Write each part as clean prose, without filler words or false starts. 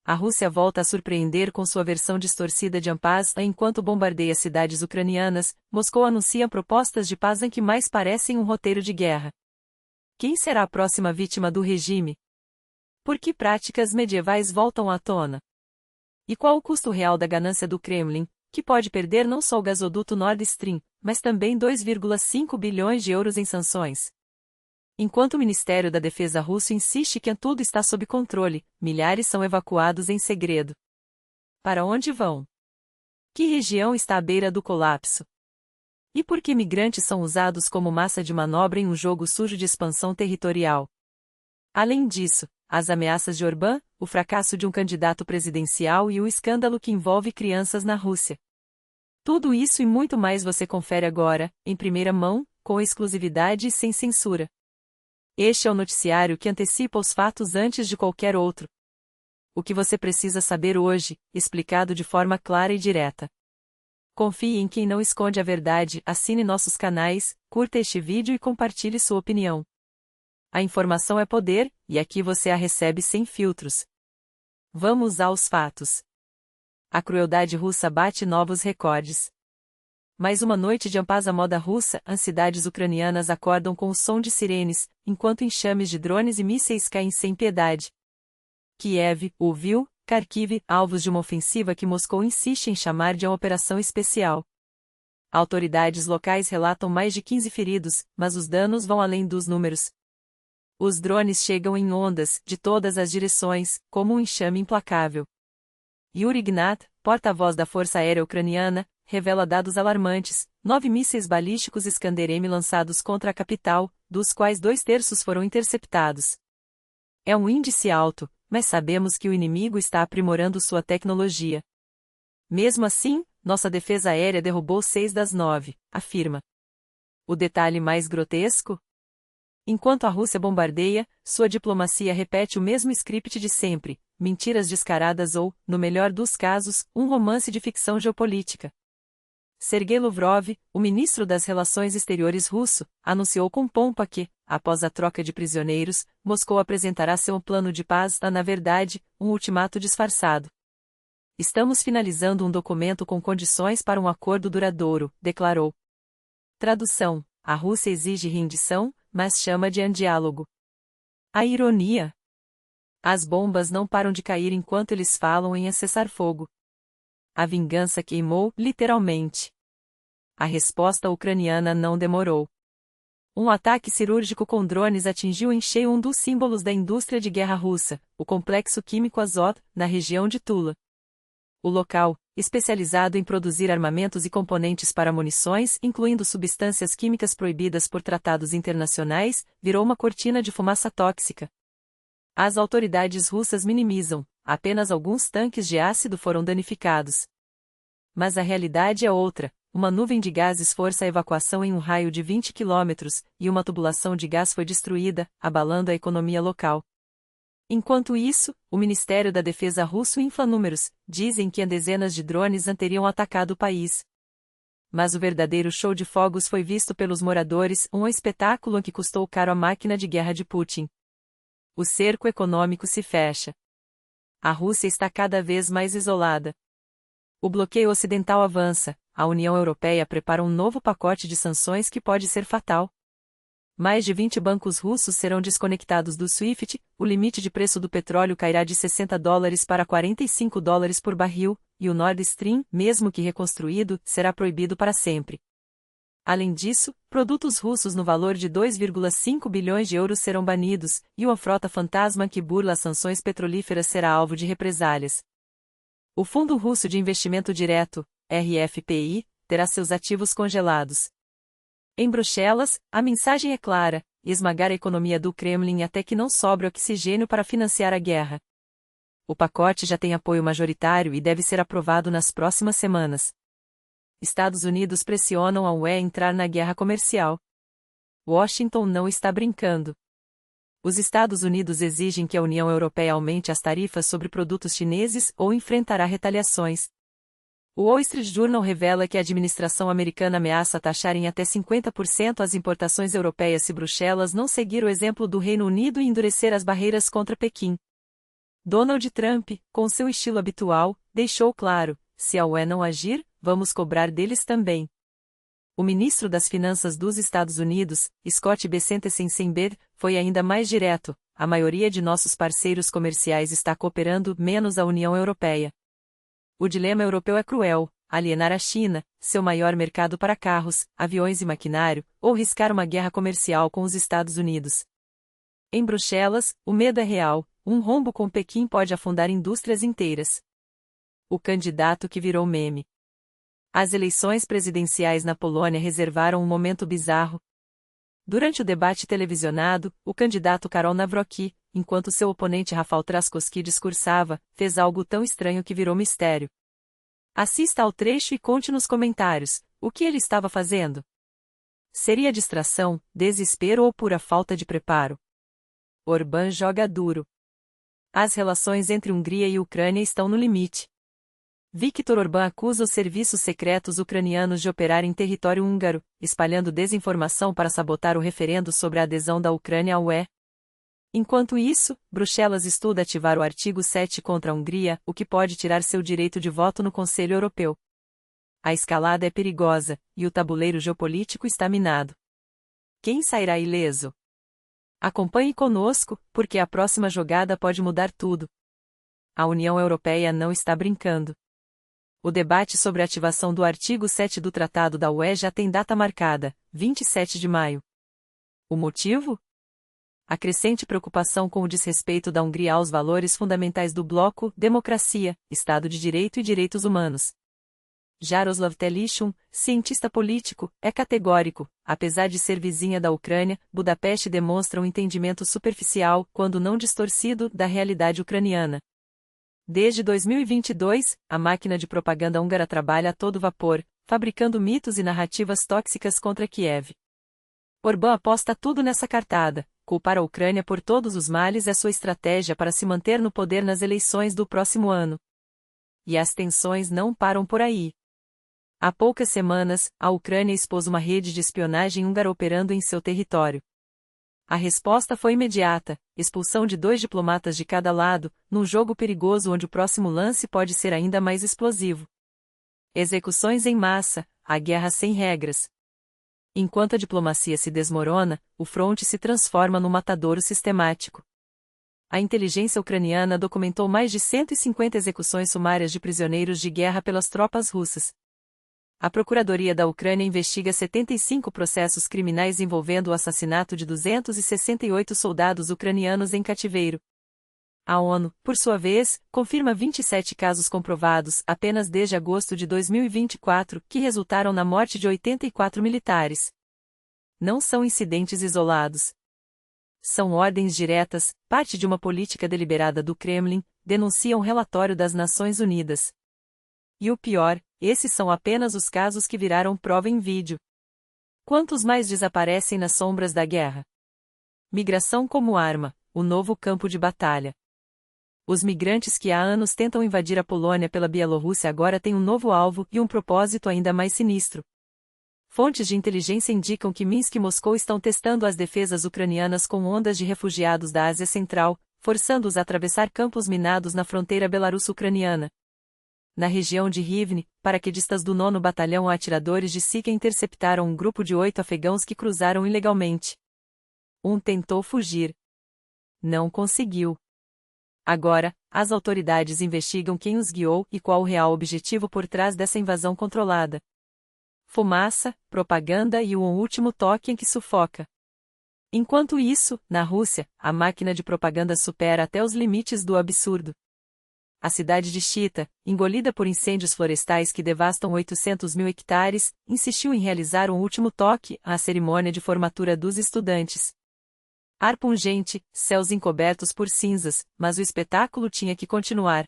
A Rússia volta a surpreender com sua versão distorcida de paz enquanto bombardeia cidades ucranianas. Moscou anuncia propostas de paz em que mais parecem um roteiro de guerra. Quem será a próxima vítima do regime? Por que práticas medievais voltam à tona? E qual o custo real da ganância do Kremlin, que pode perder não só o gasoduto Nord Stream, mas também 2,5 bilhões de euros em sanções? Enquanto o Ministério da Defesa russo insiste que tudo está sob controle, milhares são evacuados em segredo. Para onde vão? Que região está à beira do colapso? E por que migrantes são usados como massa de manobra em um jogo sujo de expansão territorial? Além disso, as ameaças de Orbán, o fracasso de um candidato presidencial e o escândalo que envolve crianças na Rússia. Tudo isso e muito mais você confere agora, em primeira mão, com exclusividade e sem censura. Este é o noticiário que antecipa os fatos antes de qualquer outro. O que você precisa saber hoje, explicado de forma clara e direta. Confie em quem não esconde a verdade, assine nossos canais, curta este vídeo e compartilhe sua opinião. A informação é poder, e aqui você a recebe sem filtros. Vamos aos fatos. A crueldade russa bate novos recordes. Mais uma noite de paz à moda russa, as cidades ucranianas acordam com o som de sirenes, enquanto enxames de drones e mísseis caem sem piedade. Kiev, Lviv, Kharkiv, alvos de uma ofensiva que Moscou insiste em chamar de uma operação especial. Autoridades locais relatam mais de 15 feridos, mas os danos vão além dos números. Os drones chegam em ondas, de todas as direções, como um enxame implacável. Yuri Gnat, porta-voz da Força Aérea Ucraniana, revela dados alarmantes: 9 mísseis balísticos Iskander-M lançados contra a capital, dos quais 2/3 foram interceptados. É um índice alto, mas sabemos que o inimigo está aprimorando sua tecnologia. Mesmo assim, nossa defesa aérea derrubou 6 das 9, afirma. O detalhe mais grotesco? Enquanto a Rússia bombardeia, sua diplomacia repete o mesmo script de sempre: mentiras descaradas ou, no melhor dos casos, um romance de ficção geopolítica. Sergei Lavrov, o ministro das Relações Exteriores russo, anunciou com pompa que, após a troca de prisioneiros, Moscou apresentará seu plano de paz, na verdade, um ultimato disfarçado. Estamos finalizando um documento com condições para um acordo duradouro, declarou. Tradução: a Rússia exige rendição, mas chama de diálogo. A ironia. As bombas não param de cair enquanto eles falam em cessar fogo. A vingança queimou, literalmente. A resposta ucraniana não demorou. Um ataque cirúrgico com drones atingiu em cheio um dos símbolos da indústria de guerra russa, o complexo químico Azot, na região de Tula. O local, especializado em produzir armamentos e componentes para munições, incluindo substâncias químicas proibidas por tratados internacionais, virou uma cortina de fumaça tóxica. As autoridades russas minimizam: apenas alguns tanques de ácido foram danificados. Mas a realidade é outra: uma nuvem de gases força a evacuação em um raio de 20 quilômetros, e uma tubulação de gás foi destruída, abalando a economia local. Enquanto isso, o Ministério da Defesa russo infla números: dizem que dezenas de drones teriam atacado o país. Mas o verdadeiro show de fogos foi visto pelos moradores, um espetáculo que custou caro à máquina de guerra de Putin. O cerco econômico se fecha. A Rússia está cada vez mais isolada. O bloqueio ocidental avança, a União Europeia prepara um novo pacote de sanções que pode ser fatal. Mais de 20 bancos russos serão desconectados do SWIFT, o limite de preço do petróleo cairá de $60 para $45 por barril, e o Nord Stream, mesmo que reconstruído, será proibido para sempre. Além disso, produtos russos no valor de 2,5 bilhões de euros serão banidos, e uma frota fantasma que burla as sanções petrolíferas será alvo de represálias. O Fundo Russo de Investimento Direto, RFPI, terá seus ativos congelados. Em Bruxelas, a mensagem é clara: esmagar a economia do Kremlin até que não sobre oxigênio para financiar a guerra. O pacote já tem apoio majoritário e deve ser aprovado nas próximas semanas. Estados Unidos pressionam a UE a entrar na guerra comercial. Washington não está brincando. Os Estados Unidos exigem que a União Europeia aumente as tarifas sobre produtos chineses ou enfrentará retaliações. O Wall Street Journal revela que a administração americana ameaça taxar em até 50% as importações europeias se Bruxelas não seguir o exemplo do Reino Unido e endurecer as barreiras contra Pequim. Donald Trump, com seu estilo habitual, deixou claro: se a UE não agir, vamos cobrar deles também. O ministro das Finanças dos Estados Unidos, Scott Bessent, foi ainda mais direto: a maioria de nossos parceiros comerciais está cooperando, menos a União Europeia. O dilema europeu é cruel: alienar a China, seu maior mercado para carros, aviões e maquinário, ou riscar uma guerra comercial com os Estados Unidos. Em Bruxelas, o medo é real: um rombo com Pequim pode afundar indústrias inteiras. O candidato que virou meme. As eleições presidenciais na Polônia reservaram um momento bizarro. Durante o debate televisionado, o candidato Karol Nawrocki, enquanto seu oponente Rafał Trzaskowski discursava, fez algo tão estranho que virou mistério. Assista ao trecho e conte nos comentários o que ele estava fazendo. Seria distração, desespero ou pura falta de preparo? Orbán joga duro. As relações entre Hungria e Ucrânia estão no limite. Viktor Orbán acusa os serviços secretos ucranianos de operar em território húngaro, espalhando desinformação para sabotar o referendo sobre a adesão da Ucrânia à UE. Enquanto isso, Bruxelas estuda ativar o artigo 7 contra a Hungria, o que pode tirar seu direito de voto no Conselho Europeu. A escalada é perigosa, e o tabuleiro geopolítico está minado. Quem sairá ileso? Acompanhe conosco, porque a próxima jogada pode mudar tudo. A União Europeia não está brincando. O debate sobre a ativação do artigo 7 do Tratado da UE já tem data marcada: 27 de maio. O motivo? A crescente preocupação com o desrespeito da Hungria aos valores fundamentais do bloco: democracia, Estado de Direito e direitos humanos. Jaroslav Telichun, cientista político, é categórico: apesar de ser vizinha da Ucrânia, Budapeste demonstra um entendimento superficial, quando não distorcido, da realidade ucraniana. Desde 2022, a máquina de propaganda húngara trabalha a todo vapor, fabricando mitos e narrativas tóxicas contra Kiev. Orbán aposta tudo nessa cartada: culpar a Ucrânia por todos os males é sua estratégia para se manter no poder nas eleições do próximo ano. E as tensões não param por aí. Há poucas semanas, a Ucrânia expôs uma rede de espionagem húngara operando em seu território. A resposta foi imediata: expulsão de 2 diplomatas de cada lado, num jogo perigoso onde o próximo lance pode ser ainda mais explosivo. Execuções em massa, a guerra sem regras. Enquanto a diplomacia se desmorona, o fronte se transforma num matadouro sistemático. A inteligência ucraniana documentou mais de 150 execuções sumárias de prisioneiros de guerra pelas tropas russas. A Procuradoria da Ucrânia investiga 75 processos criminais envolvendo o assassinato de 268 soldados ucranianos em cativeiro. A ONU, por sua vez, confirma 27 casos comprovados apenas desde agosto de 2024, que resultaram na morte de 84 militares. Não são incidentes isolados. São ordens diretas, parte de uma política deliberada do Kremlin, denuncia um relatório das Nações Unidas. E o pior, esses são apenas os casos que viraram prova em vídeo. Quantos mais desaparecem nas sombras da guerra? Migração como arma, o novo campo de batalha. Os migrantes que há anos tentam invadir a Polônia pela Bielorrússia agora têm um novo alvo e um propósito ainda mais sinistro. Fontes de inteligência indicam que Minsk e Moscou estão testando as defesas ucranianas com ondas de refugiados da Ásia Central, forçando-os a atravessar campos minados na fronteira belarusso-ucraniana. Na região de Rivne, paraquedistas do 9º Batalhão atiradores de Sitka interceptaram um grupo de 8 afegãos que cruzaram ilegalmente. Um tentou fugir. Não conseguiu. Agora, as autoridades investigam quem os guiou e qual o real objetivo por trás dessa invasão controlada. Fumaça, propaganda e um último toque em que sufoca. Enquanto isso, na Rússia, a máquina de propaganda supera até os limites do absurdo. A cidade de Chita, engolida por incêndios florestais que devastam 800 mil hectares, insistiu em realizar um último toque, a cerimônia de formatura dos estudantes. Ar pungente, céus encobertos por cinzas, mas o espetáculo tinha que continuar.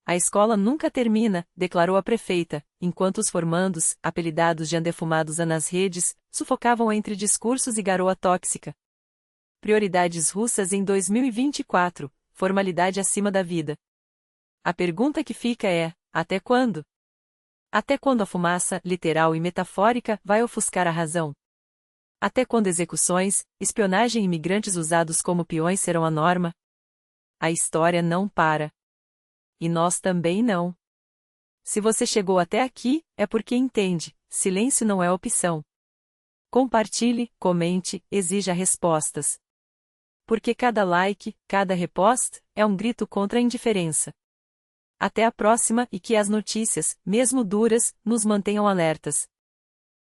A escola nunca termina, declarou a prefeita, enquanto os formandos, apelidados de andefumados nas redes, sufocavam entre discursos e garoa tóxica. Prioridades russas em 2024, formalidade acima da vida. A pergunta que fica é: até quando? Até quando a fumaça, literal e metafórica, vai ofuscar a razão? Até quando execuções, espionagem e imigrantes usados como peões serão a norma? A história não para. E nós também não. Se você chegou até aqui, é porque entende: silêncio não é opção. Compartilhe, comente, exija respostas. Porque cada like, cada repost, é um grito contra a indiferença. Até a próxima e que as notícias, mesmo duras, nos mantenham alertas.